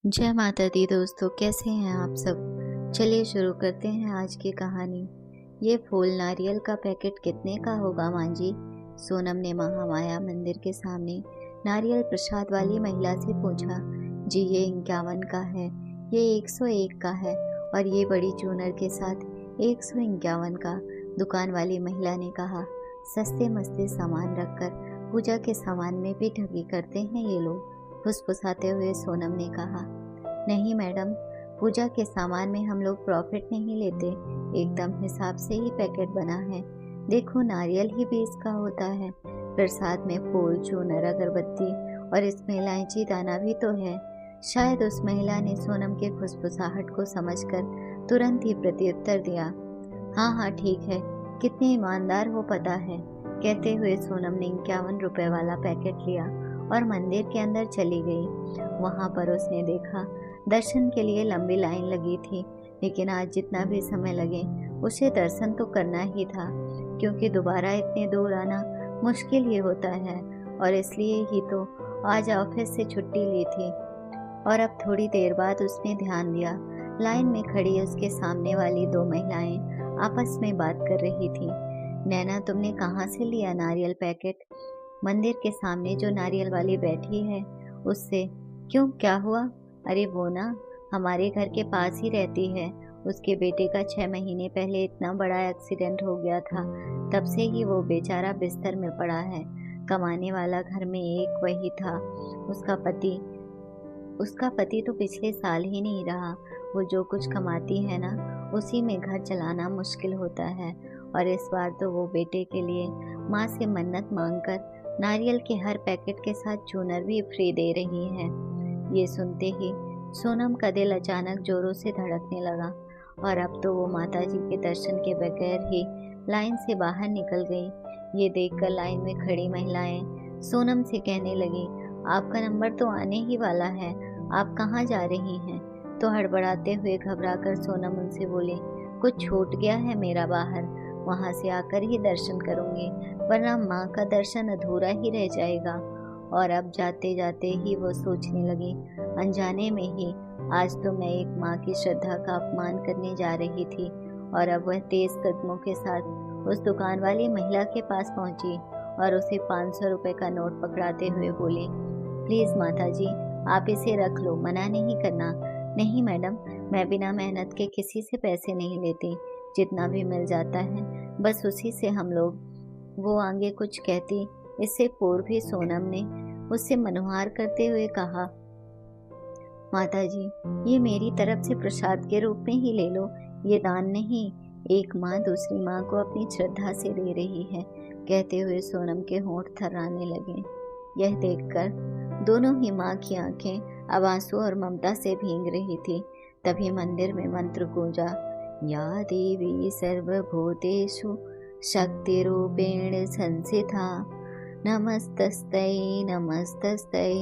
जय माता दी दोस्तों, कैसे हैं आप सब। चलिए शुरू करते हैं आज की कहानी। ये फूल नारियल का पैकेट कितने का होगा माँ जी? सोनम ने महामाया मंदिर के सामने नारियल प्रसाद वाली महिला से पूछा। जी ये 51 का है, ये 101 का है और ये बड़ी चूनर के साथ 151 का। दुकान वाली महिला ने कहा। सस्ते मस्ते सामान रखकर पूजा के सामान में भी ठगी करते हैं ये लोग, फुसफुसाते हुए सोनम ने कहा। नहीं मैडम, पूजा के सामान में हम लोग प्रॉफिट नहीं लेते, एकदम हिसाब से ही पैकेट बना है। देखो नारियल ही 20 का होता है, फिर साथ में फूल, चूनर, अगरबत्ती और इसमें इलायची दाना भी तो है। शायद उस महिला ने सोनम के फुसफुसाहट को समझकर तुरंत ही प्रत्युत्तर दिया। हाँ हाँ ठीक है, कितने ईमानदार हो पता है। कहते हुए सोनम ने 51 रुपए वाला पैकेट लिया और मंदिर के अंदर चली गई। वहां पर उसने देखा दर्शन के लिए लंबी लाइन लगी थी, लेकिन आज जितना भी समय लगे उसे दर्शन तो करना ही था, क्योंकि दोबारा इतने दूर आना मुश्किल ही होता है। और इसलिए ही तो आज ऑफिस से छुट्टी ली थी। और अब थोड़ी देर बाद उसने ध्यान दिया, लाइन में खड़ी उसके सामने वाली दो महिलाएं आपस में बात कर रही थी। नैना, तुमने कहाँ से लिया नारियल पैकेट? मंदिर के सामने जो नारियल वाली बैठी है उससे। क्यों, क्या हुआ? अरे वो ना हमारे घर के पास ही रहती है। उसके बेटे का 6 महीने पहले इतना बड़ा एक्सीडेंट हो गया था, तब से ही वो बेचारा बिस्तर में पड़ा है। कमाने वाला घर में एक वही था। उसका पति उसका पति तो पिछले साल ही नहीं रहा। वो जो कुछ कमाती है ना, उसी में घर चलाना मुश्किल होता है। और इस बार तो वो बेटे के लिए माँ से मन्नत मांगकर नारियल के हर पैकेट के साथ चूनर भी फ्री दे रही है। ये सुनते ही सोनम का दिल अचानक जोरों से धड़कने लगा और अब तो वो माताजी के दर्शन के बगैर ही लाइन से बाहर निकल गई। ये देखकर लाइन में खड़ी महिलाएं सोनम से कहने लगी, आपका नंबर तो आने ही वाला है, आप कहाँ जा रही हैं? तो हड़बड़ाते हुए घबराकर सोनम उनसे बोली, कुछ छूट गया है मेरा बाहर, वहां से आकर ही दर्शन करूंगी, वरना माँ का दर्शन अधूरा ही रह जाएगा। और अब जाते जाते ही वो सोचने लगी, अनजाने में ही आज तो मैं एक माँ की श्रद्धा का अपमान करने जा रही थी। और अब वह तेज कदमों के साथ उस दुकान वाली महिला के पास पहुंची और उसे 500 रुपए का नोट पकड़ाते हुए बोली, प्लीज माता जी, आप इसे रख लो, मना नहीं करना। नहीं मैडम, मैं बिना मेहनत के किसी से पैसे नहीं लेती, जितना भी मिल जाता है बस उसी से हम लोग। वो आगे कुछ कहती, इससे पूर्व भी सोनम ने उससे मनुहार करते हुए कहा, माता जी, ये मेरी तरफ से प्रसाद के रूप में ही ले लो, ये दान नहीं। एक माँ दूसरी माँ को अपनी श्रद्धा से दे रही है। कहते हुए सोनम के होंठ थर्राने लगे। यह देखकर दोनों ही माँ की आंखें अब आंसू और ममता से भीग रही थी। तभी मंदिर में मंत्र गूंजा, या देवी सर्वभूतेषु शक्तिरूपेण संस्थिता नमस्तस्यै नमस्तस्यै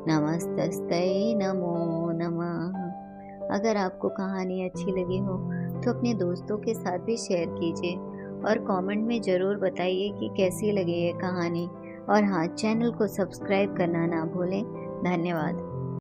नमस्तस्यै नमो नमः। अगर आपको कहानी अच्छी लगी हो तो अपने दोस्तों के साथ भी शेयर कीजिए और कमेंट में ज़रूर बताइए कि कैसी लगी ये कहानी। और हाँ, चैनल को सब्सक्राइब करना ना भूलें। धन्यवाद।